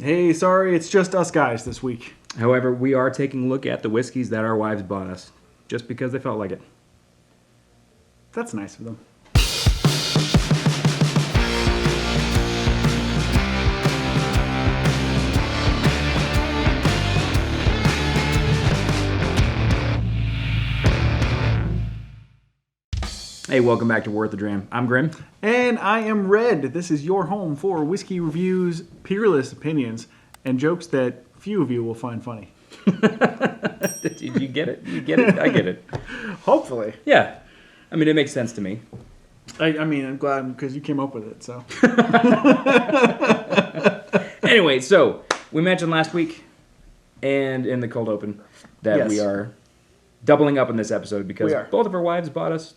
Hey, sorry, it's just us guys this week. However, we are taking a look at the whiskeys that our wives bought us, just because they felt like it. That's nice of them. Hey, welcome back to Worth the Dram. I'm Grim. And I am Red. This is your home for whiskey reviews, peerless opinions, and jokes that few of you will find funny. Did you get it? You get it? I get it. Hopefully. Yeah. I mean, it makes sense to me. I mean, I'm glad because you came up with it, so. Anyway, so we mentioned last week and in the cold open that we are doubling up in this episode because both of our wives bought us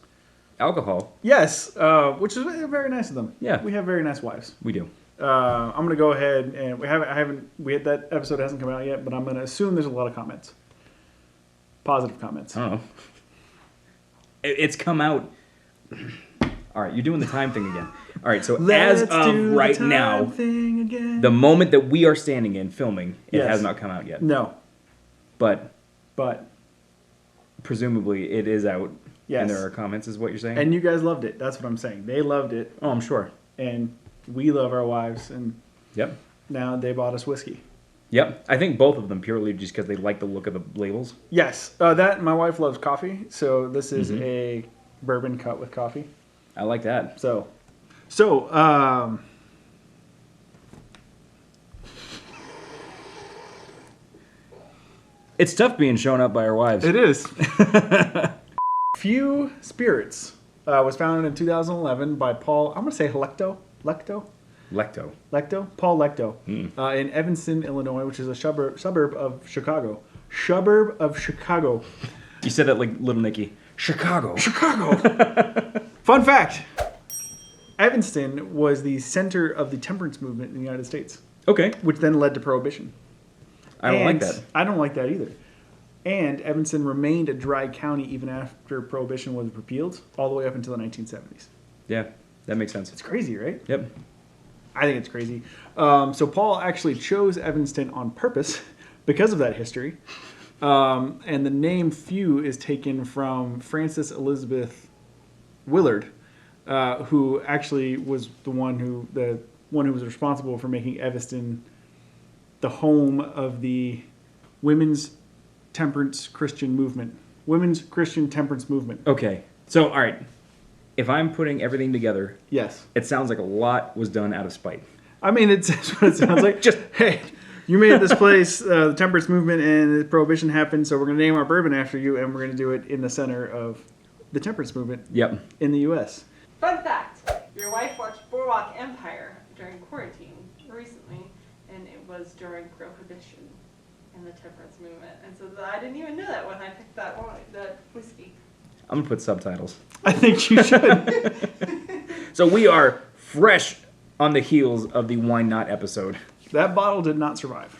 alcohol. Yes, which is very nice of them. Yeah. We have very nice wives. We do. I'm going to go ahead and that episode hasn't come out yet, but I'm going to assume there's a lot of comments. Positive comments. I don't know. It's come out. All right, you're doing the time thing again. All right, so as of right now, the moment that we are standing in filming, it has not come out yet. No. But presumably it is out. Yes. And there are comments, is what you're saying? And you guys loved it. That's what I'm saying. They loved it. Oh, I'm sure. And we love our wives, and now they bought us whiskey. Yep. I think both of them purely just because they like the look of the labels. Yes. My wife loves coffee, so this is a bourbon cut with coffee. I like that. So it's tough being shown up by our wives. It is. Few Spirits was founded in 2011 by Paul, I'm going to say Lecto. Paul Lecto. In Evanston, Illinois, which is a suburb of Chicago. You said that like Little Nicky. Chicago. Fun fact. Evanston was the center of the temperance movement in the United States. Okay. Which then led to Prohibition. I don't like that. I don't like that either. And Evanston remained a dry county even after Prohibition was repealed, all the way up until the 1970s. Yeah, that makes sense. It's crazy, right? Yep. I think it's crazy. So Paul actually chose Evanston on purpose because of that history. And the name Few is taken from Frances Elizabeth Willard, who actually was the one who was responsible for making Evanston the home of the women's Christian temperance movement. Okay. So, all right. If I'm putting everything together, yes, it sounds like a lot was done out of spite. I mean, it's what it sounds like. Just, hey, you made this place, the temperance movement, and Prohibition happened, so we're going to name our bourbon after you, and we're going to do it in the center of the temperance movement in the U.S. Fun fact, your wife watched Boardwalk Empire during quarantine recently, and it was during Prohibition and the temperance movement. And so I didn't even know that when I picked that whiskey. I'm going to put subtitles. I think you should. So we are fresh on the heels of the Wine Not episode. That bottle did not survive.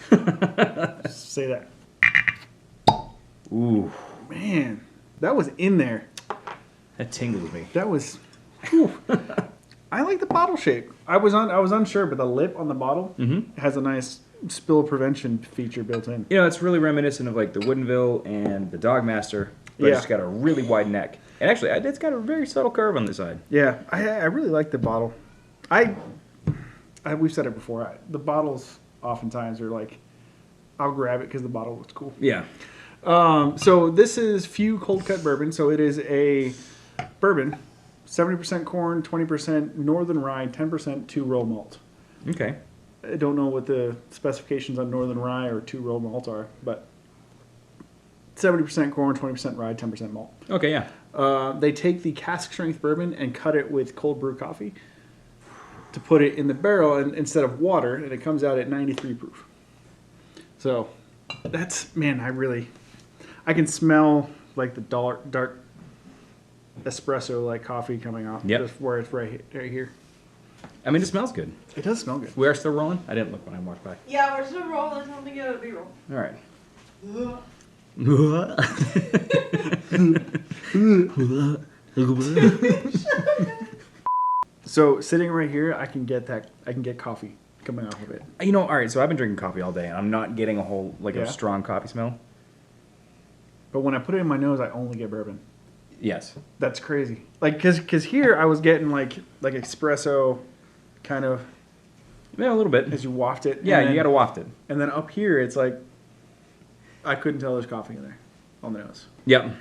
Just say that. Ooh. Man, that was in there. That tingles me. That was... I like the bottle shape. I was unsure, but the lip on the bottle has a nice spill prevention feature built in. You know, it's really reminiscent of like the Woodinville and the Dogmaster, but it's got a really wide neck. And actually, it's got a very subtle curve on the side. Yeah, I really like the bottle. We've said it before. The bottles oftentimes are like, I'll grab it because the bottle looks cool. Yeah. So this is Few Cold Cut Bourbon. So it is a bourbon, 70% corn, 20% northern rye, 10% two-row malt. Okay. I don't know what the specifications on northern rye or two-row malt are, but 70% corn, 20% rye, 10% malt. Okay, yeah. They take the cask strength bourbon and cut it with cold brew coffee to put it in the barrel instead of water, and it comes out at 93 proof. So that's, man, I can smell like the dark espresso like coffee coming out. Yep. Just where it's right here. I mean, it smells good. It does smell good. We are still rolling? I didn't look when I walked by. Yeah, we're still rolling. I don't think it'll be roll. All right. So sitting right here, I can get coffee coming off of it. You know, all right, so I've been drinking coffee all day, and I'm not getting a whole, like, a strong coffee smell. But when I put it in my nose, I only get bourbon. Yes. That's crazy. Like, cause here I was getting like espresso, kind of. Yeah, a little bit. As you waft it. Yeah, you got to waft it. And then up here, it's like, I couldn't tell there's coffee in there on the nose. Yep.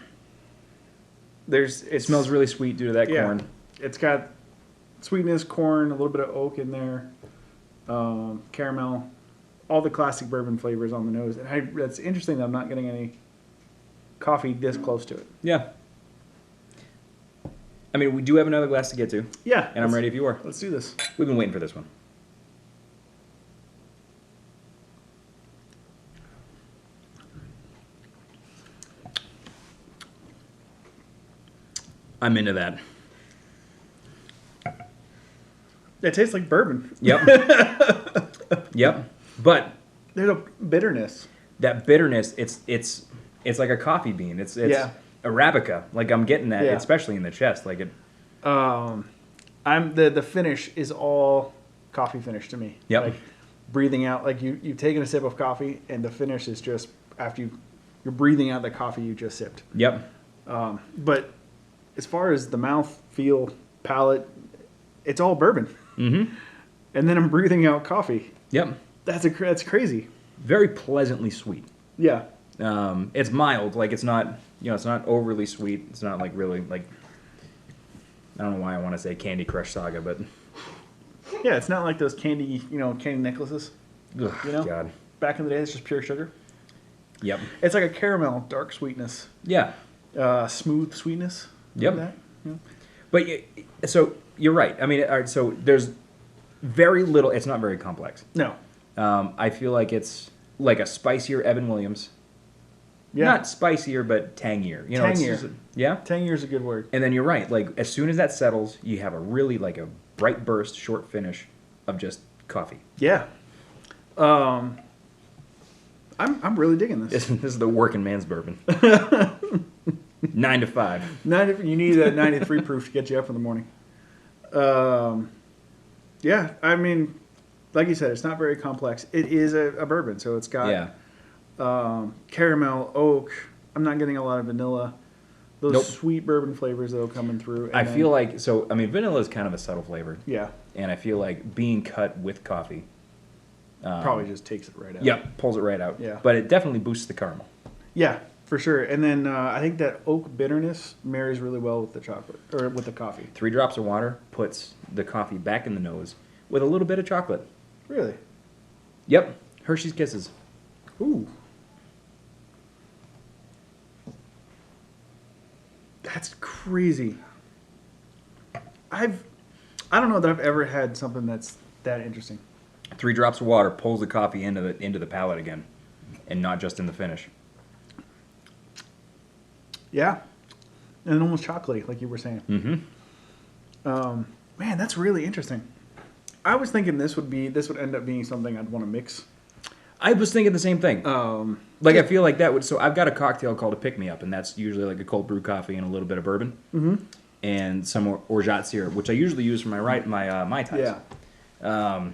It smells really sweet due to that corn. It's got sweetness, corn, a little bit of oak in there, caramel, all the classic bourbon flavors on the nose. And that's interesting that I'm not getting any coffee this close to it. Yeah. I mean, we do have another glass to get to. Yeah. And I'm ready if you are. Let's do this. We've been waiting for this one. I'm into that. It tastes like bourbon. Yep. Yep. But there's a bitterness. That bitterness, it's like a coffee bean. It's Arabica. Like, I'm getting that, especially in the chest. Like it. The finish is all coffee finish to me. Yep. Like breathing out, like you've taken a sip of coffee, and the finish is just after you're breathing out the coffee you just sipped. Yep. But as far as the mouth feel, palate, it's all bourbon. Mm-hmm. And then I'm breathing out coffee. Yep. That's crazy. Very pleasantly sweet. Yeah. It's mild. Like, it's not, it's not overly sweet. It's not like really like, I don't know why I want to say Candy Crush Saga, but yeah, it's not like those candy necklaces. Ugh, God. Back in the day, it's just pure sugar. Yep. It's like a caramel, dark sweetness. Yeah. Smooth sweetness. Yep. Like that. Yeah. But so you're right. I mean, all right, so there's very little. It's not very complex. No. I feel like it's like a spicier Evan Williams. Yeah. Not spicier, but tangier. Tangier. Yeah? Tangier is a good word. And then you're right. Like, as soon as that settles, you have a really, like, a bright burst, short finish of just coffee. Yeah. I'm really digging this. This is the working man's bourbon. 9 to 5. You need that 93 proof to get you up in the morning. Yeah, I mean, like you said, it's not very complex. It is a bourbon, so it's got caramel, oak. I'm not getting a lot of vanilla. Those sweet bourbon flavors that'll come in through. I feel like, vanilla is kind of a subtle flavor. Yeah. And I feel like being cut with coffee probably just takes it right out. Yep, pulls it right out. Yeah. But it definitely boosts the caramel. Yeah, for sure. And then I think that oak bitterness marries really well with the chocolate, or with the coffee. 3 drops of water puts the coffee back in the nose with a little bit of chocolate. Really? Yep. Hershey's Kisses. Ooh. That's crazy. I don't know that I've ever had something that's that interesting. 3 drops of water pulls the coffee into the palate again, and not just in the finish. Yeah, and almost chocolatey, like you were saying. Mm-hmm. Man, that's really interesting. I was thinking this would end up being something I'd want to mix. I was thinking the same thing. I feel like that would. So I've got a cocktail called a pick me up, and that's usually like a cold brew coffee and a little bit of bourbon, and some orgeat syrup, which I usually use for my mai tais. Yeah.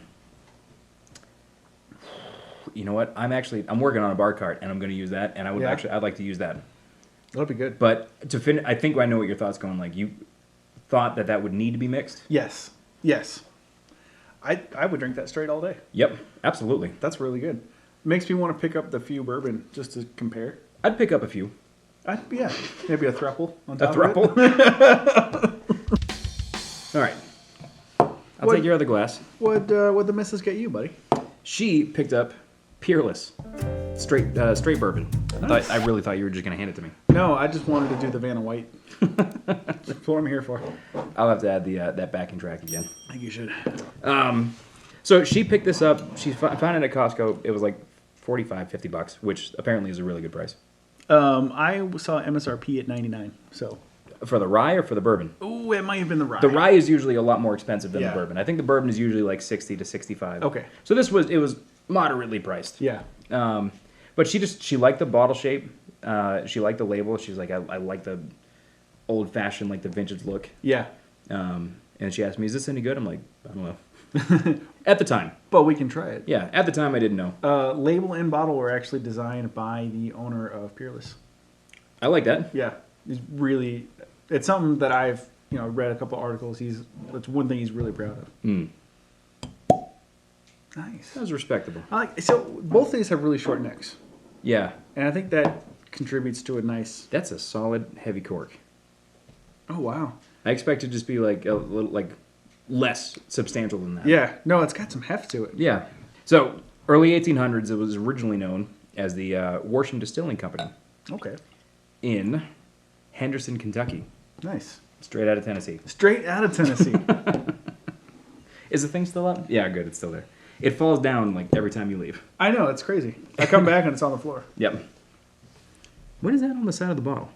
You know what? I'm working on a bar cart, and I'm going to use that, and I'd like to use that. That'll be good. But to finish, I think I know what your thoughts going. Like, you thought that would need to be mixed. Yes. I would drink that straight all day. Yep, absolutely. That's really good. Makes me want to pick up the few bourbon just to compare. I'd pick up a few. Yeah, maybe a thruple on top of it. All right. I'll take your other glass. What'd the missus get you, buddy? She picked up Peerless Straight Bourbon. Nice. I really thought you were just going to hand it to me. No, I just wanted to do the Vanna White. That's what I'm here for. I'll have to add that backing track again. I think you should. So she picked this up. She found it at Costco. It was like $45-$50, which apparently is a really good price. I saw MSRP at $99. So for the rye or for the bourbon? Oh, it might have been the rye. The rye is usually a lot more expensive than the bourbon. I think the bourbon is usually like $60 to $65. Okay. So it was moderately priced. Yeah. But she liked the bottle shape. She liked the label. She's like, I like the old fashioned, like the vintage look. Yeah. And she asked me, "Is this any good?" I'm like, I don't know. At the time. But we can try it. Yeah, at the time I didn't know. Label and bottle were actually designed by the owner of Peerless. I like that. Yeah, it's something that I've read a couple articles. That's one thing he's really proud of. Mm. Nice. That was respectable. So both of these have really short necks, Yeah. and I think that contributes to a nice. That's a solid heavy cork. Oh wow. I expect it to just be like a little less substantial than that. Yeah. No, it's got some heft to it. Yeah. So early 1800s, it was originally known as the Worsham Distilling Company Okay. in Henderson, Kentucky, Nice. straight out of Tennessee. Straight out of Tennessee. Is the thing still up? Yeah, good. It's still there. It falls down like every time you leave. I know, it's crazy. I come back and it's on the floor. Yep. What is that on the side of the bottle?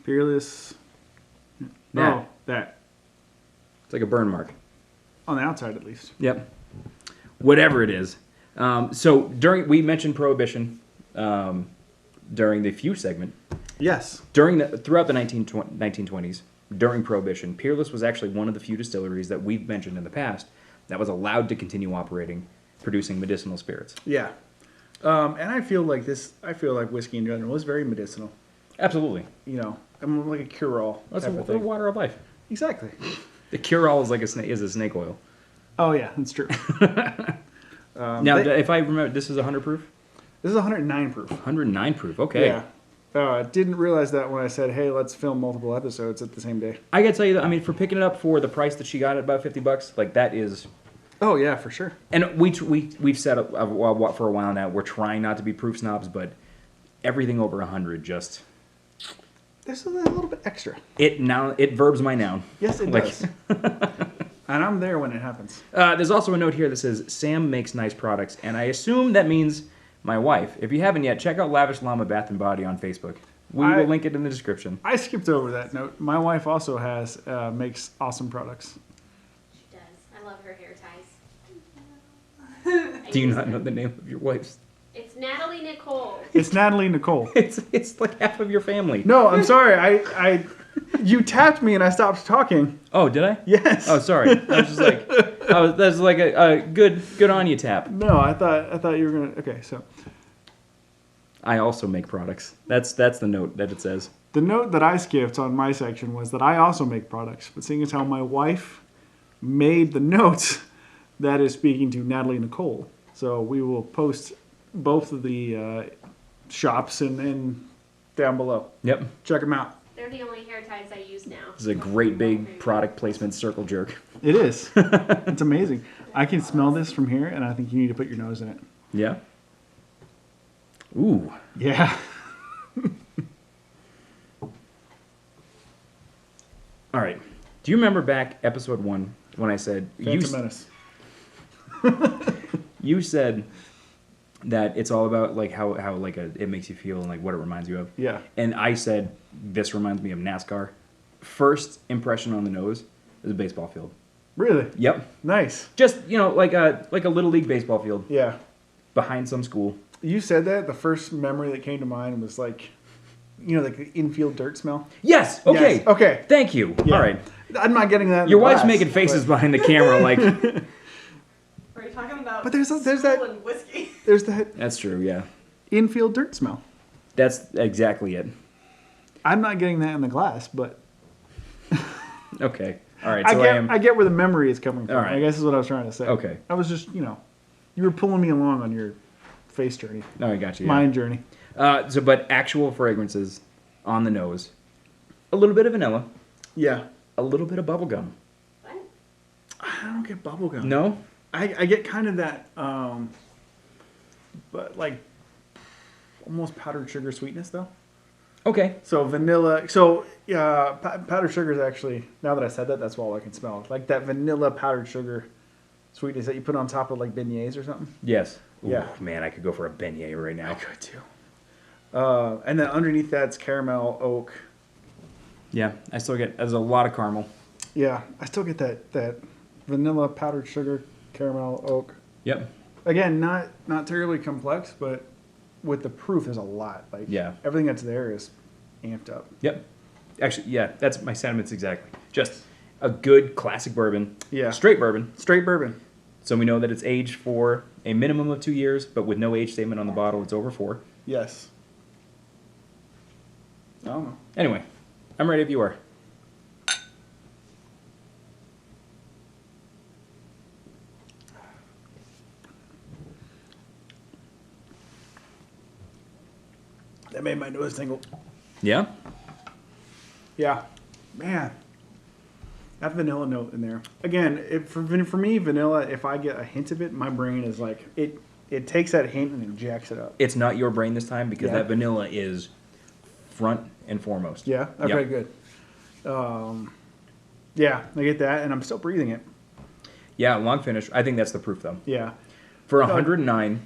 Peerless. That. Oh, that. It's like a burn mark. On the outside, at least. Yep. Whatever it is. So we mentioned Prohibition during the few segment. Yes. Throughout the 1920s, during Prohibition, Peerless was actually one of the few distilleries that we've mentioned in the past that was allowed to continue operating, producing medicinal spirits. Yeah. And I feel like whiskey in general is very medicinal. Absolutely. I'm like a cure-all. That's type of the thing. water of life. Exactly. The cure-all is like a snake oil. Oh yeah, that's true. Now, if I remember, this is 100 proof? This is 109 proof. 109 proof, okay. Yeah. Didn't realize that when I said, hey, let's film multiple episodes at the same day. I gotta tell you, I mean, for picking it up for the price that she got at about $50, like that is... Oh yeah, for sure. And we've said for a while now, we're trying not to be proof snobs, but everything over 100 just... There's a little bit extra. It verbs my noun. Yes, it does. And I'm there when it happens. There's also a note here that says, Sam makes nice products, and I assume that means my wife. If you haven't yet, check out Lavish Llama Bath & Body on Facebook. We will link it in the description. I skipped over that note. My wife also makes awesome products. She does. I love her hair ties. Do you not know the name of your wife's? It's Natalie Nicole. It's Natalie Nicole. It's like half of your family. No, I'm sorry. You tapped me and I stopped talking. Oh, did I? Yes. Oh, sorry. I was just like, that's like a good on you tap. No, I thought you were gonna. Okay, so I also make products. That's the note that it says. the note that I skipped on my section was that I also make products. But seeing as how my wife made the notes, that is speaking to Natalie Nicole. So we will post both of the shops and down below. Yep. Check them out. They're the only hair ties I use now. This is a great big product placement circle jerk. It is. It's amazing. I can smell this from here, and I think you need to put your nose in it. Yeah. Ooh. Yeah. All right. Do you remember back episode 1 when I said Phantom Menace. you said that it's all about like how like it makes you feel and like what it reminds you of. Yeah. And I said this reminds me of NASCAR. First impression on the nose is a baseball field. Really? Yep. Nice. Just like a little league baseball field Yeah. behind some school. You said that. The first memory that came to mind was like the infield dirt smell. Yes. Okay. Yes. Okay. Thank you. Yeah. All right. I'm not getting that. In Your the wife's glass, making faces but behind the camera like. Are you talking about? But there's school that- and whiskey. There's that That's true. Yeah. infield dirt smell. That's exactly it. I'm not getting that in the glass, but Okay. All right. So I get where the memory is coming from. All right. I guess is what I was trying to say. Okay. I was just, you were pulling me along on your face journey, No, I got you. Yeah. mind journey. But actual fragrances on the nose, a little bit of vanilla, Yeah. a little bit of bubblegum. What? I don't get bubblegum. No? I get kind of that, but like almost powdered sugar sweetness though. Okay. So vanilla. So powdered sugar is actually, now that I said that, that's all I can smell. Like that vanilla powdered sugar sweetness that you put on top of like beignets or something. Yes. Ooh, Yeah. Man, I could go for a beignet right now. I could too. And then underneath that's caramel, oak. Yeah, there's a lot of caramel. Yeah, I still get that vanilla, powdered sugar, caramel, oak. Yep. Again, not terribly complex, but with the proof, there's a lot. Like Yeah. everything that's there is amped up. Yep. Actually, yeah, that's my sentiments exactly. Just a good classic bourbon. Yeah. Straight bourbon. Straight bourbon. So we know that it's aged for a minimum of 2 years, but with no age statement on the bottle, it's over 4. Yes. I don't know. Anyway, I'm ready if you are. That made my nose tingle. Yeah? Yeah. Man. That vanilla note in there. Again, for me, vanilla, if I get a hint of it, my brain is like, it takes that hint and injects it up. It's not your brain this time because that vanilla is front and foremost. Yeah? Okay, good. Yeah, I get that, and I'm still breathing it. Yeah, long finish. I think that's the proof, though. Yeah. For 109,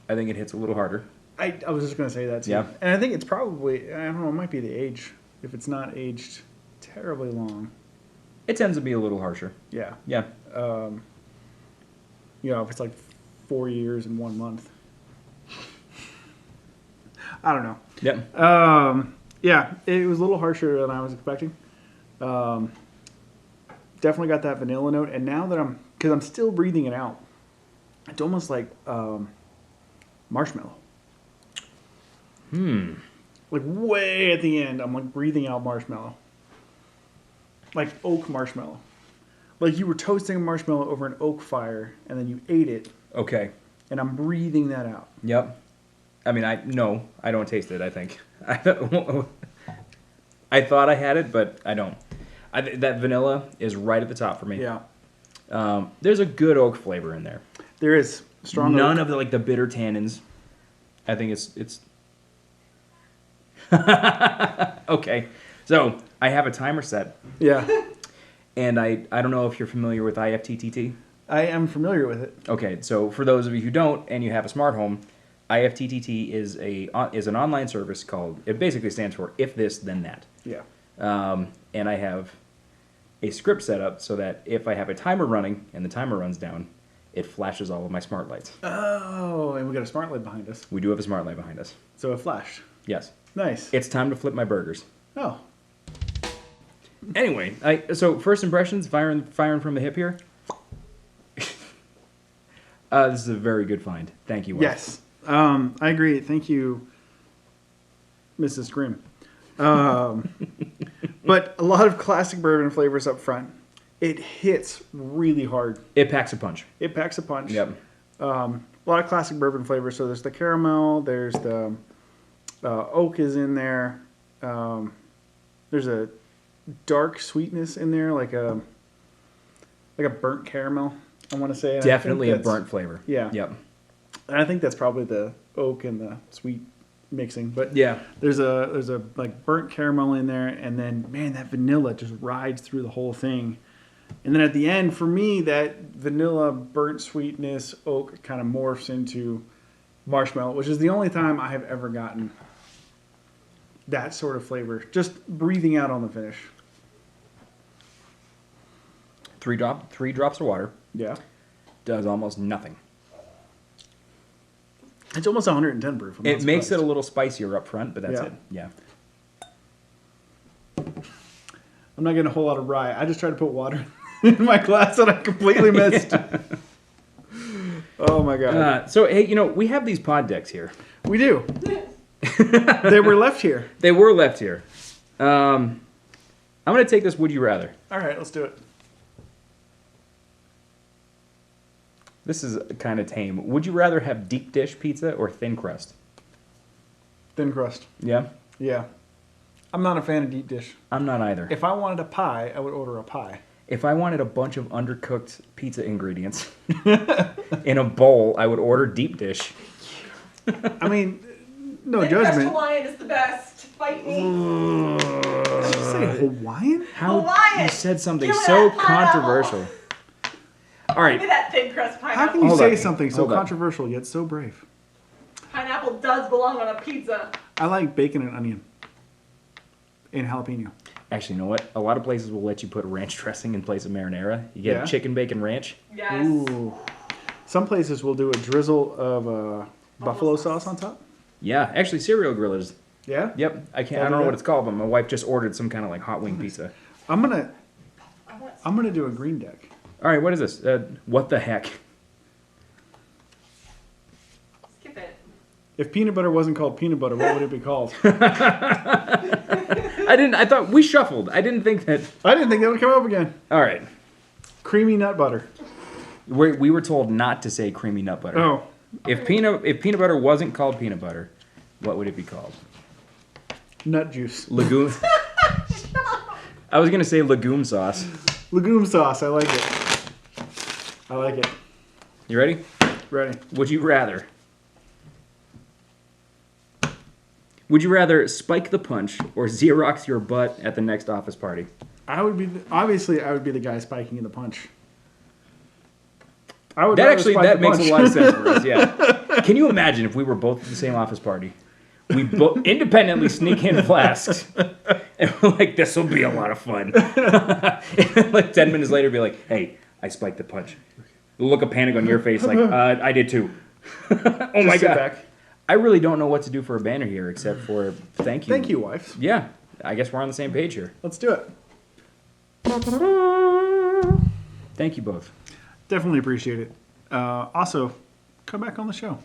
I think it hits a little harder. I was just going to say that, too. Yeah. And I think it's probably, I don't know, it might be the age. If it's not aged terribly long. It tends to be a little harsher. Yeah. Yeah. You know, if it's like 4 years and 1 month. I don't know. Yep. Yeah, it was a little harsher than I was expecting. Definitely got that vanilla note. And now that because I'm still breathing it out, it's almost like marshmallow. Like way at the end, I'm like breathing out marshmallow. Like oak marshmallow. Like you were toasting a marshmallow over an oak fire and then you ate it. Okay. And I'm breathing that out. Yep. I mean, I don't taste it, I think. I thought I had it, but I don't. That vanilla is right at the top for me. Yeah. There's a good oak flavor in there. There is strong None oak. of the bitter tannins. I think it's okay. So I have a timer set. Yeah. And I don't know if you're familiar with IFTTT. I am familiar with it. Okay, so for those of you who don't and you have a smart home, IFTTT is an online service called, it basically stands for if this then that. Yeah. And I have a script set up so that if I have a timer running and the timer runs down, it flashes all of my smart lights. Oh, and we got a smart light behind us. We do have a smart light behind us. So it flashed. Yes. Nice. It's time to flip my burgers. Oh. Anyway, so first impressions, firing from the hip here. This is a very good find. Thank you, wife. Yes. I agree. Thank you, Mrs. Grimm. But a lot of classic bourbon flavors up front. It hits really hard. It packs a punch. It packs a punch. Yep. A lot of classic bourbon flavors. So there's the caramel. There's the oak is in there. There's a dark sweetness in there, like a burnt caramel. I want to say. And Definitely a burnt flavor. Yeah. Yep. And I think that's probably the oak and the sweet mixing. But Yeah. there's a like burnt caramel in there, and then man, that vanilla just rides through the whole thing. And then at the end, for me, that vanilla burnt sweetness oak kind of morphs into marshmallow, which is the only time I have ever gotten that sort of flavor, just breathing out on the finish. 3 drops of water Yeah. does almost nothing. It's almost 110 proof. I'm It not makes it a surprised. little spicier up front, but that's Yeah. it. Yeah. I'm not getting a whole lot of rye. I just tried to put water in my glass that I completely missed. Oh my god. So hey, we have these pod decks here. We do. They were left here. They were left here. I'm gonna take this. Would you rather? All right, let's do it. This is kind of tame. Would you rather have deep dish pizza or thin crust? Thin crust. Yeah. Yeah. I'm not a fan of deep dish. I'm not either. If I wanted a pie, I would order a pie. If I wanted a bunch of undercooked pizza ingredients in a bowl, I would order deep dish. I mean, no Thin crust judgment. Hawaiian is the best. Fight me. Did you say Hawaiian? How Hawaiian! you said something Give me so that pineapple! controversial. All Give me right. that thin crust How pineapple. can you Hold say up. something so Hold up. controversial yet so brave? Pineapple does belong on a pizza. I like bacon and onion. And jalapeno. Actually, you know what? A lot of places will let you put ranch dressing in place of marinara. You get Yeah? chicken bacon ranch. Yes. Ooh. Some places will do a drizzle of buffalo sauce on top. Yeah, actually, cereal grillers. Yeah? Yep. I I'll don't do know that. what it's called, but my wife just ordered some kind of like hot wing pizza. I'm gonna I want I'm going to do a green deck. All right, what is this? What the heck? Skip it. If peanut butter wasn't called peanut butter, what would it be called? I thought we shuffled. I didn't think that. I didn't think that would come up again. All right. Creamy nut butter. We were told not to say creamy nut butter. Oh. If peanut butter wasn't called peanut butter, what would it be called? Nut juice. Legume. I was gonna say legume sauce. Legume sauce. I like it. I like it. You ready? Ready. Would you rather spike the punch or Xerox your butt at the next office party? I would be the guy spiking in the punch. I would That makes a lot of sense for us. Yeah. Can you imagine if we were both at the same office party? We both independently sneak in flasks, and we're like, "This will be a lot of fun." And like 10 minutes later, be like, "Hey, I spiked the punch." The look of panic on your face, like, "I did too." Oh my god! Back. I really don't know what to do for a banner here, except for thank you. Thank you, wife. Yeah, I guess we're on the same page here. Let's do it. Thank you both. Definitely appreciate it. Also, come back on the show.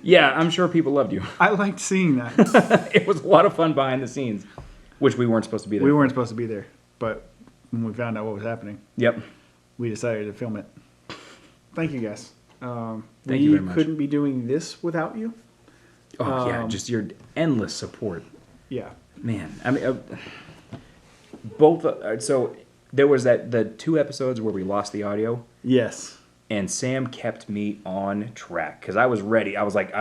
Yeah, I'm sure people loved you. I liked seeing that. It was a lot of fun behind the scenes, which we weren't supposed to be there. We weren't supposed to be there, but when we found out what was happening, Yep. we decided to film it. Thank you, guys. Thank you very much. We couldn't be doing this without you. Oh yeah, just your endless support. Yeah. Man, I mean, both. So there was the 2 episodes where we lost the audio, Yes. and Sam kept me on track because I was ready. I was like,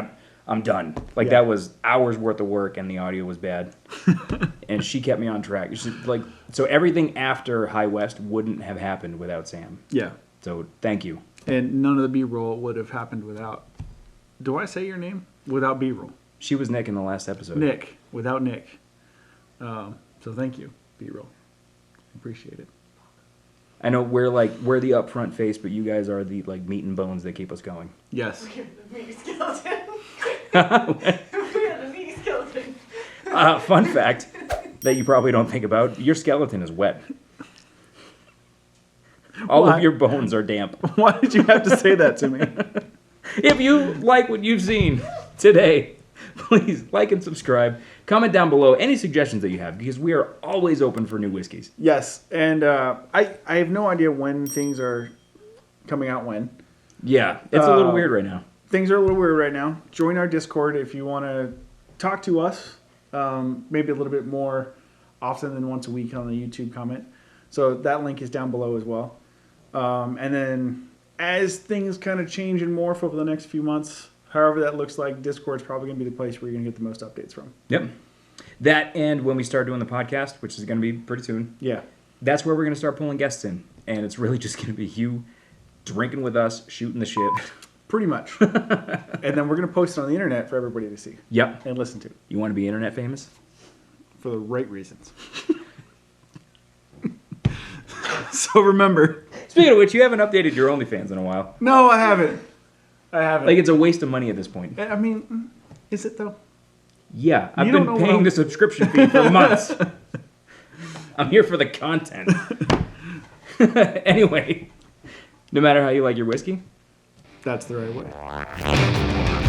I'm done. Like Yeah. that was hours worth of work, and the audio was bad. And she kept me on track. So everything after High West wouldn't have happened without Sam. Yeah. So thank you. And none of the B-roll would have happened without. Do I say your name? Without B-roll. She was Nick in the last episode. Nick. Without Nick. So thank you, B-roll. Appreciate it. I know we're the upfront face, but you guys are the meat and bones that keep us going. Yes. We have the meat skeleton. We have the meat skeleton. Fun fact that you probably don't think about: your skeleton is wet. All Why? of your bones are damp. Why did you have to say that to me? If you like what you've seen today, please like and subscribe. Comment down below any suggestions that you have, because we are always open for new whiskeys. Yes, and I have no idea when things are coming out when. Yeah, it's a little weird right now. Things are a little weird right now. Join our Discord if you want to talk to us, maybe a little bit more often than once a week on the YouTube comment. So that link is down below as well. And then as things kind of change and morph over the next few months, however that looks like, Discord's probably going to be the place where you're going to get the most updates from. Yep. That, and when we start doing the podcast, which is going to be pretty soon, Yeah. that's where we're going to start pulling guests in. And it's really just going to be you drinking with us, shooting the shit. Pretty much. And then we're going to post it on the internet for everybody to see Yep. and listen to You want to be internet famous? for the right reasons. So remember. Speaking of which, you haven't updated your OnlyFans in a while. No, I haven't. Like, It's a waste of money at this point. I mean, is it though? Yeah, I've You don't been know paying what the subscription fee for months. I'm here for the content. Anyway, no matter how you like your whiskey, That's the right way.